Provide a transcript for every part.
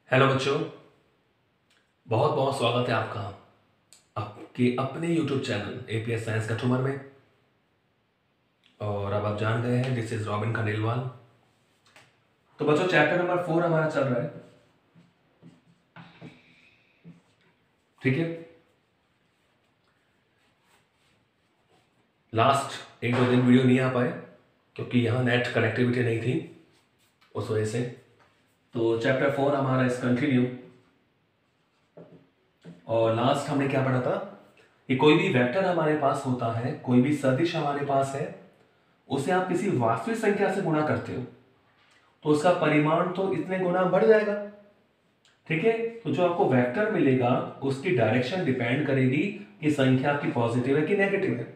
Hello बच्चों, बहुत बहुत स्वागत है आपका आपके अपने YouTube channel APS science customer में। और अब आप जान गए हैं, दिस इज रॉबिन खंडेलवाल। तो बच्चों, चैप्टर नंबर 4 हमारा चल रहा है। ठीक है, लास्ट एक दो दिन वीडियो नहीं आ पाए क्योंकि यहाँ नेट कनेक्टिविटी नहीं थी, उस वजह से। तो चैप्टर 4 हमारा इस कंटिन्यू। और लास्ट हमने क्या पढ़ा था कि कोई भी वेक्टर हमारे पास होता है, कोई भी सदिश हमारे पास है, उसे आप किसी वास्तविक संख्या से गुणा करते हो तो उसका परिमाण तो इतने गुना बढ़ जाएगा। ठीक है, तो जो आपको वेक्टर मिलेगा उसकी डायरेक्शन डिपेंड करेगी कि संख्या आपकी पॉजिटिव है कि नेगेटिव है।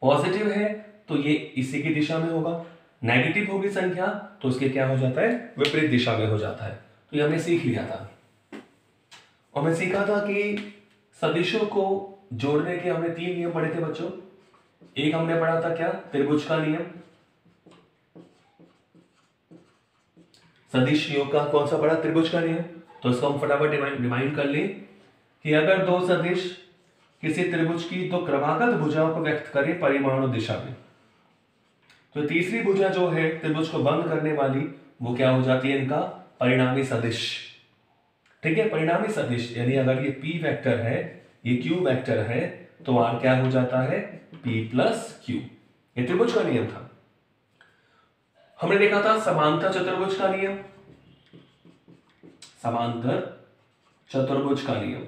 पॉजिटिव है तो ये इसी की दिशा में होगा, नेगेटिव होगी संख्या तो उसके क्या हो जाता है, विपरीत दिशा में हो जाता है। तो ये हमने सीख लिया था। और मैं सीखा था कि सदिशों को जोड़ने के हमने 3 नियम पढ़े थे बच्चों। एक हमने पढ़ा था क्या, त्रिभुज का नियम। सदिश योग का कौन सा पढ़ा, त्रिभुज का नियम। तो इसको हम फटाफट रिमाइंड कर लें कि अगर दो सदिश किसी त्रिभुज की दो क्रमागत भुजाओं को व्यक्त करें परिमाणु दिशा में, तो तीसरी भुजा जो है त्रिभुज को बंद करने वाली, वो क्या हो जाती है, इनका परिणामी सदिश। ठीक है, परिणामी सदिश यानी अगर ये P वेक्टर है, ये Q वेक्टर है, तो R क्या हो जाता है, P प्लस Q। ये त्रिभुज का नियम था। हमने देखा था समांतर चतुर्भुज का नियम। समांतर चतुर्भुज का नियम,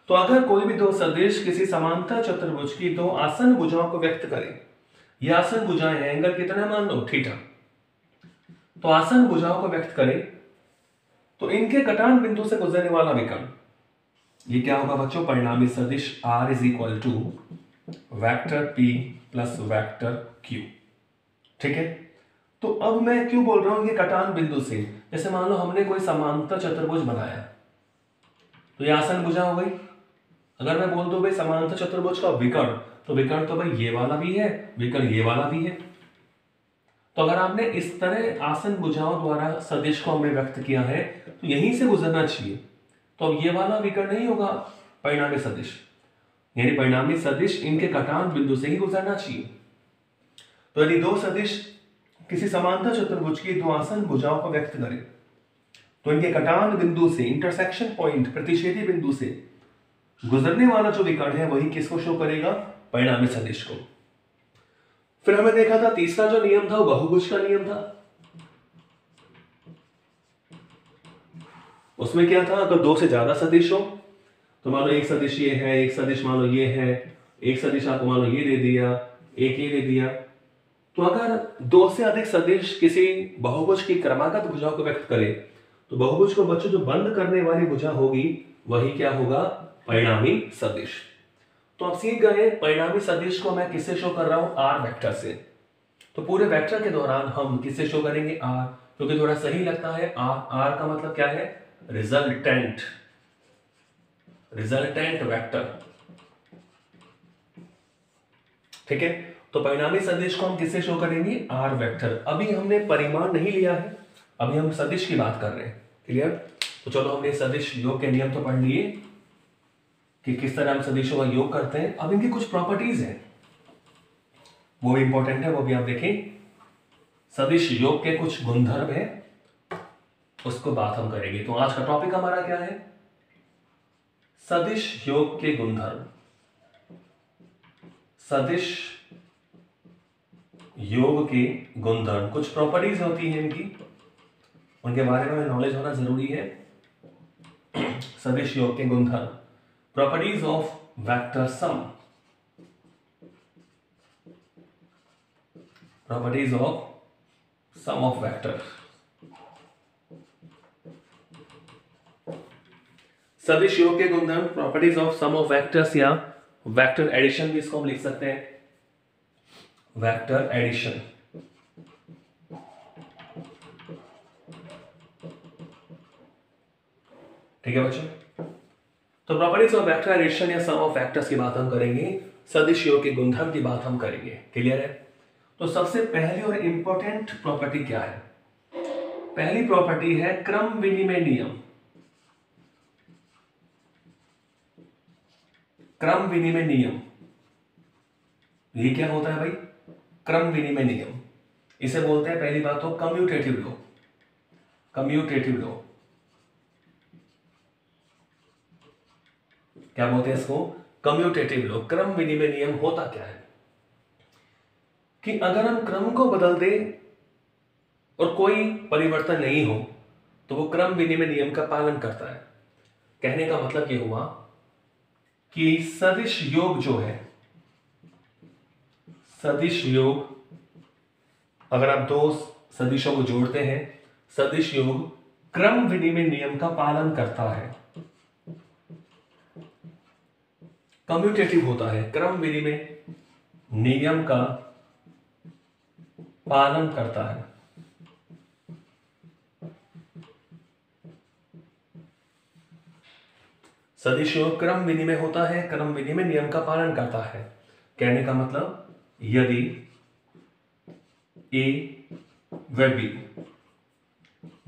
तो अगर कोई भी दो सदिश किसी समांतर चतुर्भुज की दो आसन भुजाओं को व्यक्त करें, ये आसन भुजाएं हैं, एंगल कितना मान लो, थीटा। तो आसन भुजाओं को व्यक्त करें तो इनके कटान बिंदु से गुजरने वाला विकर्ण, ये क्या होगा बच्चों, परिणामी सदिश R is equal to vector P plus vector Q। ठीक है, तो अब मैं क्यों बोल रहा हूं कि कटान बिंदु से, जैसे मान लो हमने कोई समांतर चतुर्भुज बनाया तो ये आसन भुजा हो गई। अगर मैं बोल दूं भाई समांतर चतुर्भुज का विकर्ण, तो विकर्ण तो भाई ये वाला भी है, विकर्ण ये वाला भी है। तो अगर आपने इस तरह आसन भुजाओं द्वारा सदिश को हमने व्यक्त किया है तो यहीं से गुजरना चाहिए। तो अब ये वाला विकर्ण नहीं होगा परिणामी सदिश, यानी परिणामी सदिश इनके कटान बिंदु से ही गुजरना चाहिए। तो यदि दो सदिश किसी समांतर चतुर्भुज की दो आसन भुजाओं को व्यक्त करें तो इनके कटान बिंदु से, इंटरसेक्शन पॉइंट, प्रतिच्छेदी बिंदु से गुजरने वाला जो विकर्ण है वही किसको शो करेगा, परिणामी सदिश को। फिर हमें देखा था तीसरा जो नियम था वो बहुभुज का नियम था। उसमें क्या था, अगर दो से ज्यादा सदिश हो, तो मान लो एक सदिश ये है, एक सदिश मान लो ये है, एक सदिश आपको मान लो ये दे दिया, एक ये दे दिया, तो अगर दो से अधिक सदिश किसी बहुभुज की क्रमागत भुजा को व्यक्त करे तो बहुभुज को बच्चों जो बंद करने वाली भुजा होगी वही क्या होगा, परिणामी सदिश। तो आप सीख गए परिणामी सदिश को मैं किससे शो कर रहा हूं, आर वेक्टर से। तो पूरे वेक्टर के दौरान हम किससे शो करेंगे, आर, क्योंकि थोड़ा सही लगता है। आर, आर का मतलब क्या है, रिजल्टेंट, रिजल्टेंट वेक्टर। ठीक है, तो परिणामी सदिश को हम किससे शो करेंगे, आर वेक्टर। अभी हमने परिमाण नहीं लिया है, अभी हम सदिश की बात कर रहे हैं। क्लियर। तो चलो हमने सदिश योग के नियम तो पढ़ लिए कि किस तरह हम सदिशों का योग करते हैं। अब इनकी कुछ प्रॉपर्टीज हैं, वो भी इंपॉर्टेंट है, वो भी आप देखें। सदिश योग के कुछ गुणधर्म है, उसको बात हम करेंगे। तो आज का टॉपिक हमारा क्या है, सदिश योग के गुणधर्म। सदिश योग के गुणधर्म, कुछ प्रॉपर्टीज होती हैं इनकी, उनके बारे में नॉलेज होना जरूरी है। सदिश योग के गुणधर्म, properties of vector sum, properties of sum of vector. सदिश योग के गुणधर्म, properties of sum of vectors, या वेक्टर एडिशन भी इसको हम लिख सकते हैं, वेक्टर एडिशन। ठीक है बच्चों, तो प्रॉपर्टीज ऑफ वेक्टर एडिशन या सम ऑफ वेक्टर्स की बात हम करेंगे, सदिश योग के गुणधर्म की बात हम करेंगे। क्लियर है। तो सबसे पहली और इंपॉर्टेंट प्रॉपर्टी क्या है? पहली प्रॉपर्टी है क्रम विनिमय नियम। क्रम विनिमय नियम, ये क्या होता है भाई? क्रम विनिमय नियम। इसे बोलते हैं पहली बात तो कम्यूटेटिव लॉ। कम्यूटेटिव लॉ क्या बोलते हैं इसको? Commutative law. क्रम विनिमय नियम होता क्या है कि अगर हम क्रम को बदल दें और कोई परिवर्तन नहीं हो तो वो क्रम विनिमय नियम का पालन करता है। कहने का मतलब ये हुआ कि सदिश योग जो है, सदिश योग, अगर आप दो सदिशों को जोड़ते हैं, सदिश योग क्रम विनिमय नियम का पालन करता है। कम्यूटेटिव होता है, क्रम विनिमय नियम का पालन करता है। सदिश योग क्रम विनिमय होता है, क्रम विनिमय नियम का पालन करता है। कहने का मतलब यदि ए व बी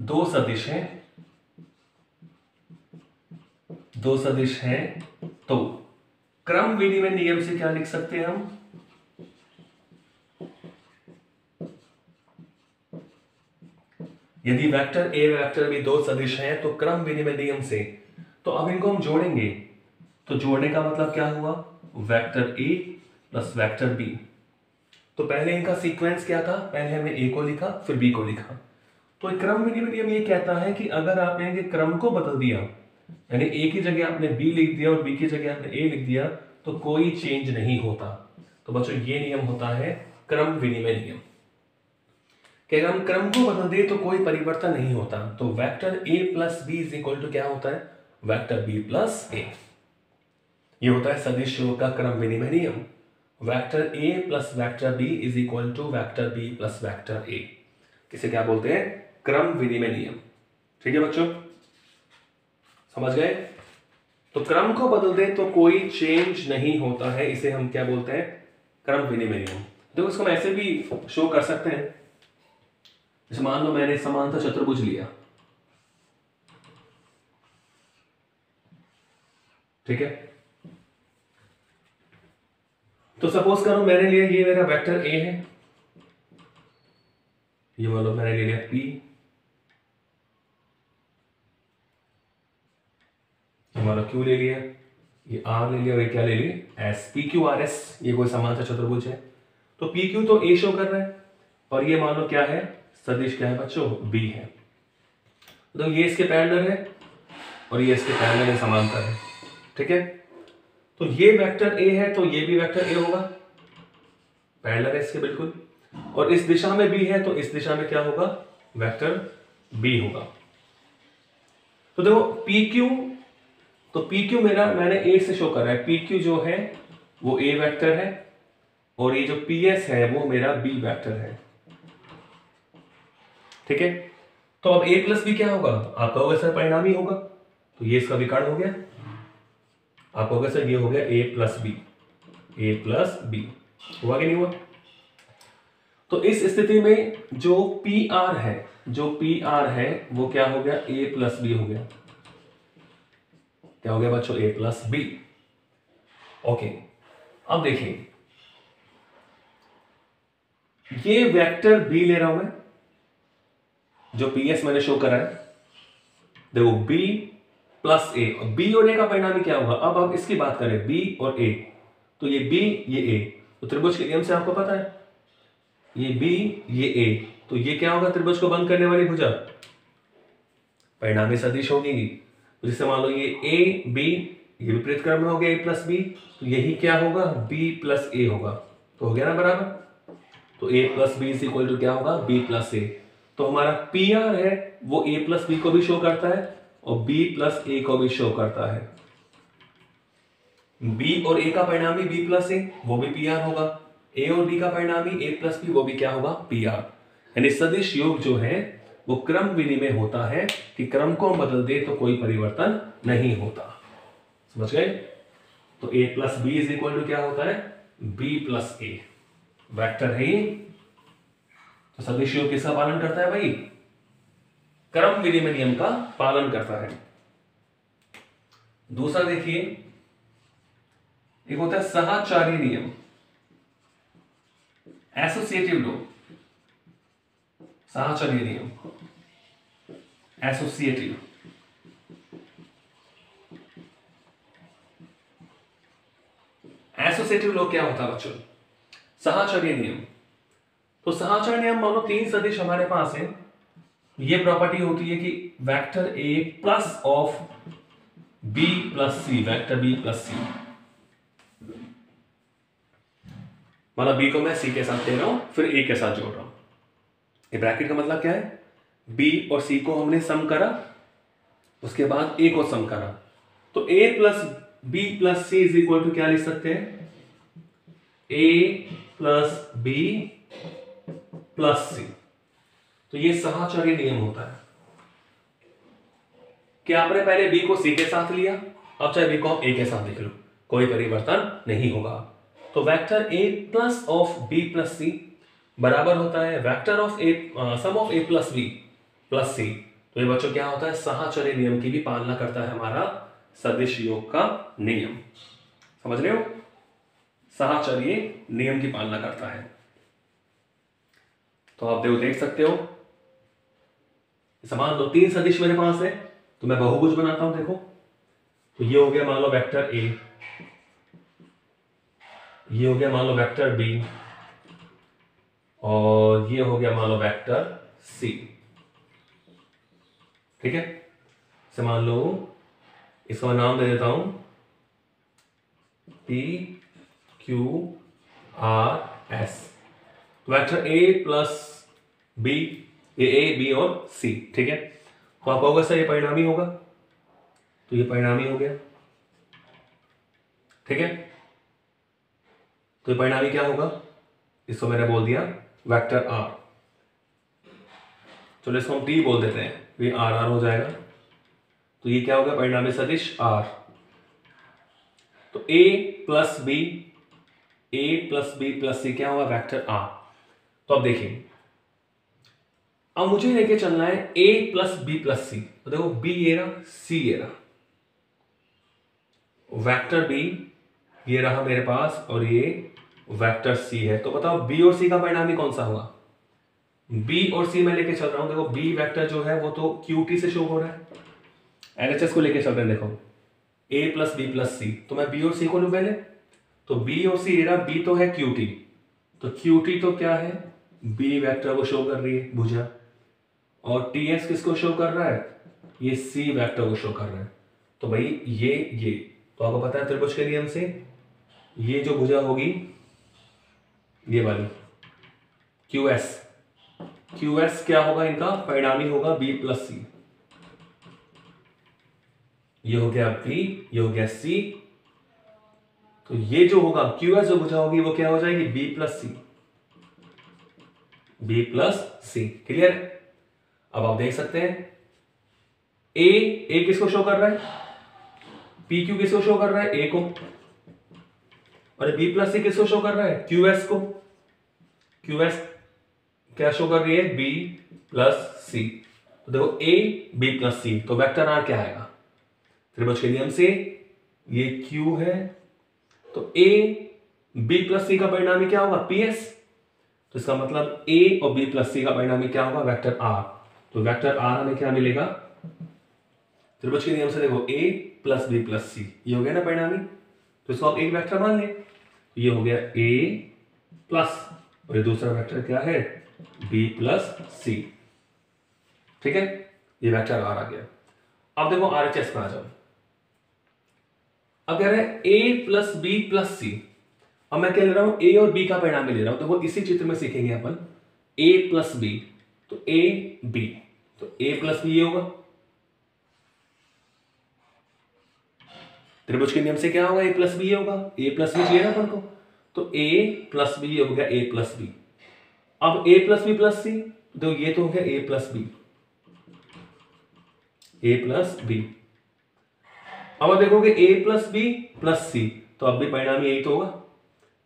दो सदिश हैं, दो सदिश हैं तो क्रम विनिमय नियम से क्या लिख सकते हैं हम? यदि वेक्टर ए वेक्टर बी दो सदिश हैं तो क्रम विनिमय नियम से, तो अब इनको हम जोड़ेंगे तो जोड़ने का मतलब क्या हुआ? Vector A plus vector B. तो पहले इनका सीक्वेंस क्या था? पहले हमने ए को लिखा फिर बी को लिखा। तो क्रम विनिमय नियम ये कहता है कि अगर आपने इनके क्रम को बदल दिया, यानी ए की जगह आपने बी लिख दिया और बी की जगह आपने ए लिख दिया, तो कोई चेंज नहीं होता। तो बच्चों ये नियम होता है क्रम विनिमय नियम कि अगर हम क्रम को बदल दें तो कोई परिवर्तन नहीं होता। तो vector A plus B is equal to क्या होता है? Vector B plus A. ये होता है सदिश योग का क्रम विनिमय नियम। Vector A plus vector B is equal to vector B plus vector A. किसे क्या बोलते हैं? क्रम विनिमय नियम। ठीक है बच्चों, समझ गए? तो क्रम को बदल दें तो कोई चेंज नहीं होता है, इसे हम क्या बोलते हैं? क्रम विनिमय नियम। तो इसको हम ऐसे भी शो कर सकते हैं, जैसे मान लो मैंने समांतर चतुर्भुज लिया, ठीक है? तो सपोज करो मैंने लिया, ये मेरा वेक्टर ए है, ये मान लो मैंने ले लिया P, मान लो Q ले लिया, ये R ले लिया और ये क्या ले लिया? S। PQRS ये कोई समांतर चतुर्भुज है। तो PQ तो A शो कर रहा है और ये मान लो क्या है? सदिश क्या है बच्चों? B है। तो ये इसके पैरेलल है और ये इसके पैरेलल है, समांतर है, ठीक है? तो ये वेक्टर A है तो ये भी वेक्टर A होगा, पैरेलल है इसके बिल्कुल। और इस दिशा में B है तो इस दिशा में क्या होगा? वेक्टर B होगा। तो देखो PQ, तो PQ मेरा मैंने A से शो कर रहा है, PQ जो है वो A वेक्टर है और ये जो PS है वो मेरा B वेक्टर है, ठीक है? तो अब A प्लस बी क्या होगा? आप कहोगे सर परिणामी होगा, तो ये इसका विकर्ण हो गया। आप कहोगे सर ये हो गया A plus B, A plus B हुआ कि नहीं हुआ? तो इस स्थिति में जो PR है, जो PR है वो क्या हो गया? A प्लस बी हो गया। क्या हो गया बच्चों? A plus B. ओके, अब देखिए ये वेक्टर B ले रहा हूं मैं, जो PS मैंने शो करा है, देखो B प्लस A, B और A का परिणामी क्या होगा? अब इसकी बात करें B और A, तो ये B ये A, तो त्रिभुज के नियम से आपको पता है ये B ये A, तो ये क्या होगा? त्रिभुज को बंद करने वाली भुजा परिणामी सदिश होगी। तो जैसे मान लो ये A B, ये विपरीत क्रम में हो गया A प्लस बी, तो यही क्या होगा? B प्लस A होगा। तो हो गया ना बराबर? तो A plus B is equal to क्या होगा? B plus A। तो हमारा PR है वो A प्लस बी को भी शो करता है और B प्लस A को भी शो करता है। B और A का परिणामी B प्लस A वो भी PR होगा, A और B का परिणामी A प्लस B वो भी क्या होगा? PR। यानी सदिश योग जो है वो क्रम विनिमय होता है कि क्रम को हम बदल दे तो कोई परिवर्तन नहीं होता। समझ गए? तो A plus B is equal to क्या होता है? B प्लस A वेक्टर है ये, तो सदिश योग किसका पालन करता है भाई? क्रम विनिमय नियम का पालन करता है। दूसरा देखिए, एक होता है साहचर्य नियम, एसोसिएटिव लॉ। साहचर्य नियम, एसोसिएटिव। एसोसिएटिव लॉ क्या होता है बच्चों? साहचर्य नियम। तो साहचर्य नियम मान लो तीन सदिश हमारे पास है, ये प्रॉपर्टी होती है कि vector A plus of B plus C, vector B plus C, मतलब बी को मैं सी के साथ दे रहा हूं, फिर ए के साथ जोड़ रहा हूं। ये ब्रैकेट का मतलब क्या है? बी और सी को हमने सम करा, उसके बाद ए को सम करा, तो A plus B plus C is equal to क्या लिख सकते हैं? A plus B plus C. तो ये साहचर्य नियम होता है कि आपने पहले बी को सी के साथ लिया, अब चाहे बी को आप ए के साथ लिख लो, कोई परिवर्तन नहीं होगा। तो vector A plus of B plus C बराबर होता है vector of A sum of A plus B plus C. तो ये बच्चों क्या होता है? साहचर्य नियम की भी पालना करता है हमारा सदिश योग का नियम। समझ रहे हो? साहचर्य नियम की पालना करता है। तो आप देख सकते हो, समान दो तीन सदिश मेरे पास है, तो मैं बहुभुज बनाता हूं। देखो, तो ये हो गया मान लो वेक्टर ए, ये हो गया मान लो वेक्टर बी, और ये हो गया मान लो वेक्टर सी। ठीक है, से मान लो इसका मैं नाम दे देता हूं P Q R S. Vector A plus B, A B और सी। ठीक है, तो आपका होगा सर ये परिणामी होगा, तो ये परिणामी हो गया। ठीक है, तो ये परिणामी क्या होगा? इसको मैंने बोल दिया वेक्टर आर। चलो इसको हम टी बोल देते हैं, ये आर आर हो जाएगा। तो ये क्या होगा? परिणामी सदिश आर। तो A plus B, A plus B plus C क्या होगा? Vector R. तो अब देखिए, अब मुझे लेके चलना है a plus B plus C. तो देखो b ये रहा, c ये रहा, वेक्टर b ये रहा मेरे पास, और ये वेक्टर c है। तो बताओ b और c का परिणामी कौन सा होगा? b और c मैं लेके चल रहा हूं। देखो b वेक्टर जो है वो तो qt से शो हो रहा है, LHS को लेके चल रहे हैं। देखो a plus B plus C, तो मैं b और c को लूं पहले। तो b और c ये रहा, b तो है qt, तो qt तो क्या है? b वेक्टर को शो कर रही है भुजा, और ts किसको शो कर रहा है? ये c वेक्टर को शो कर रहा है। तो भाई ये तो आपको पता है त्रिभुज के नियम से ये जो भुजा होगी ये वाली QS क्या होगा? इनका परिणामी होगा b प्लस सी। ये हो गया b, ये हो गया c। तो ये जो होगा QS जो भुजा होगी वो क्या हो जाएगी? b प्लस सी, b प्लस सी। क्लियर? अब आप देख सकते हैं ए किसको शो कर रहा है? पी क्यू किसको शो कर रहा है? ए को। और बी प्लस सी किसको शो कर रहा है? क्यूएस को। क्यूएस क्या शो कर रही है? B plus C. तो देखो ए बी प्लस सी, तो वेक्टर आर क्या आएगा? त्रिभुज के नियम से ये क्यू है, तो ए बी प्लस सी का परिणामी क्या होगा? पीएस। तो इसका मतलब ए और बी प्लस सी का परिणामी क्या होगा? Vector R. तो वेक्टर आर हमें क्या मिलेगा? त्रिभुज के नियम से देखो a plus B plus C, ये हो गया ना परिणामी, तो इसको आप एक वेक्टर मान लें। तो ये हो गया a प्लस, और ये दूसरा वेक्टर क्या है? b प्लस सी। ठीक है, ये वेक्टर आर आ गया। अब देखो RHS पे आ जाओ। अब कह रहे हैं a प्लस बी प्लस सी। अब मैं क्या ले रहा हूं? a और b का परिणामी ले रहा हूं। तो वो इसी चित्र में सीखेंगे अपन a प्लस बी, तो a b, तो a प्लस बी ये होगा। त्रिभुज के नियम से क्या होगा? a प्लस बी ये होगा। a प्लस बी चाहिए ना अपन को, तो a प्लस बी हो गया a प्लस बी। अब a plus B plus C, तो ये तो हो गया a plus B, a plus B. अब देखोगे a plus B plus C, तो अब भी परिणामी यही तो होगा।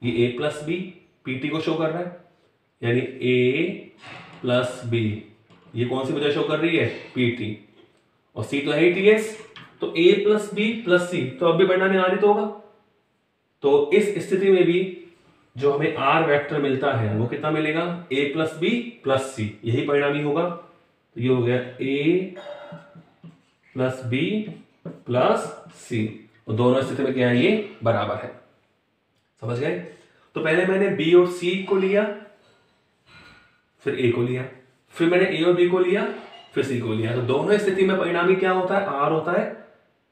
ये a प्लस बी पीटी को शो कर रहा है, यानी ए प्लस बी, ये कौन सी वजह शो कर रही है, पीटी, और सी तो है ही टीएस, तो A plus B plus C, तो अब भी परिणाम आनित होगा। तो इस स्थिति में भी जो हमें आर वेक्टर मिलता है वो कितना मिलेगा, ए प्लस बी प्लस सी, यही परिणामी होगा। तो ये हो गया ए प्लस बी प्लस सी, और दोनों स्थिति में क्या है, ये बराबर है। समझ गए। तो पहले मैंने बी और सी को लिया, फिर ए को लिया, फिर मैंने ए और बी को लिया, फिर सी को लिया। तो दोनों स्थिति में परिणामी क्या होता है, आर होता है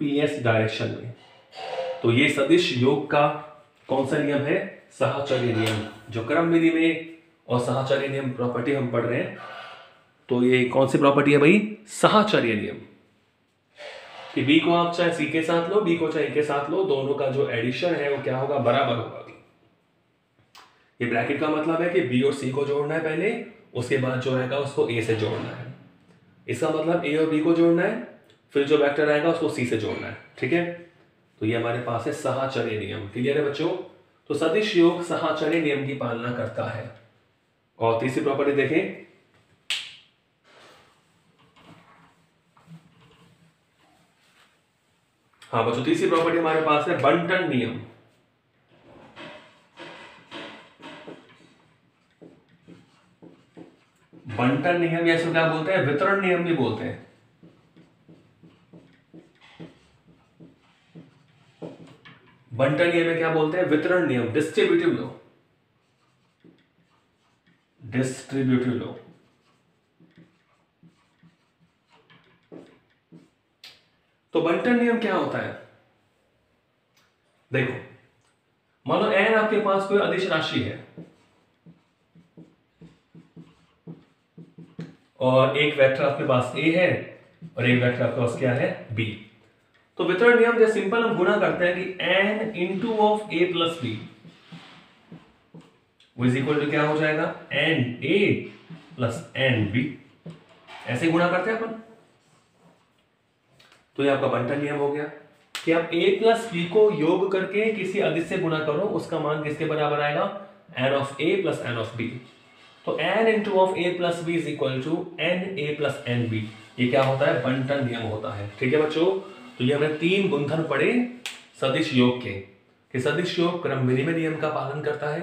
पीएस डायरेक्शन में। तो ये सदिश योग का कौन सा नियम है, साहचर्य नियम, जो क्रम विधि में और साहचर्य नियम प्रॉपर्टी हम पढ़ रहे हैं। तो ये कौन सी प्रॉपर्टी है भाई, साहचर्य नियम, कि बी को आप चाहे सी के साथ लो, बी को चाहे ए के साथ लो, दोनों का जो एडिशन है वो क्या होगा, बराबर होगा। ये ब्रैकेट का मतलब है कि बी और सी को जोड़ना है पहले, उसके बाद जो रहेगा उसको ए से जोड़ना है। इसका मतलब ए और बी को जोड़ना है, फिर जो वेक्टर आएगा उसको सी से जोड़ना है। ठीक है, तो ये हमारे पास है साहचर्य नियम। क्लियर है बच्चों। तो सदिश योग साहचर्य नियम की पालना करता है। और तीसरी प्रॉपर्टी देखें, हाँ बच्चों, तीसरी प्रॉपर्टी हमारे पास है बंटन नियम। बंटन नियम या इसको क्या बोलते हैं, वितरण नियम भी बोलते हैं। बंटन नियम में क्या बोलते हैं, वितरण नियम, डिस्ट्रीब्यूटिव लॉ, डिस्ट्रीब्यूटिव लॉ। तो बंटन नियम क्या होता है, देखो मान लो n आपके पास कोई अदिश राशि है और एक वेक्टर आपके पास a है और एक वेक्टर आपके पास क्या है, b। तो वितरण नियम जैसे सिंपल हम गुणा करते हैं कि n into of a plus B is equal to क्या हो जाएगा, N A plus N B, ऐसे गुणा करते हैं अपन। तो ये आपका बंटन नियम हो गया कि आप a प्लस बी को योग करके किसी अदिश से गुणा करो, उसका मान किसके बराबर आएगा, n of a plus n of b। तो n into of a plus B is equal to N A plus N B, ये क्या होता है, बंटन नियम होता है। ठीक है बच्चों। तो ये हमने तीन गुणधर्म पढ़े सदिश योग के, कि सदिश योग क्रम विनिमय नियम का पालन करता है,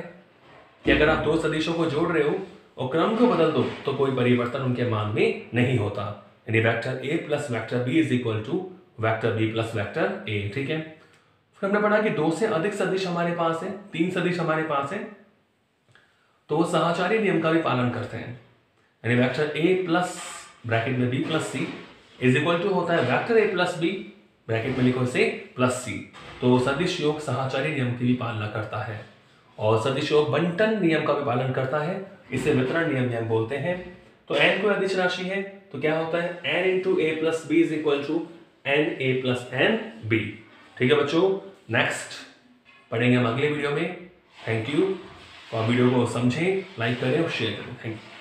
कि अगर आप दो सदिशों को जोड़ रहे हो और क्रम को बदल दो तो कोई परिवर्तन उनके मान में नहीं होता, यानी vector a plus vector b is equal to vector b plus vector a। ठीक है। फिर हमने पढ़ा कि दो से अधिक सदिश हमारे पास है, तीन सदिश हमारे पास है, तो वो साहचर्य नियम का भी पालन करते हैं, यानी वेक्टर a प्लस ब्रैकेट में b plus c is equal to होता है vector a plus b bracket में लिखो से प्लस c। तो सदिश योग साहचर्य नियम की भी पालना करता है, और सदिश योग बंटन नियम का भी पालन करता है, इसे वितरण नियम बोलते हैं। तो n कोई अदिश राशि है तो क्या होता है, n into A plus B is equal to N A plus N B. ठीक है बच्चों, नेक्स्ट पढ़ेंगे हम अगले वीडियो में। Thank you. और वीडियो को समझें, लाइक करें और शेयर करें। Thank you.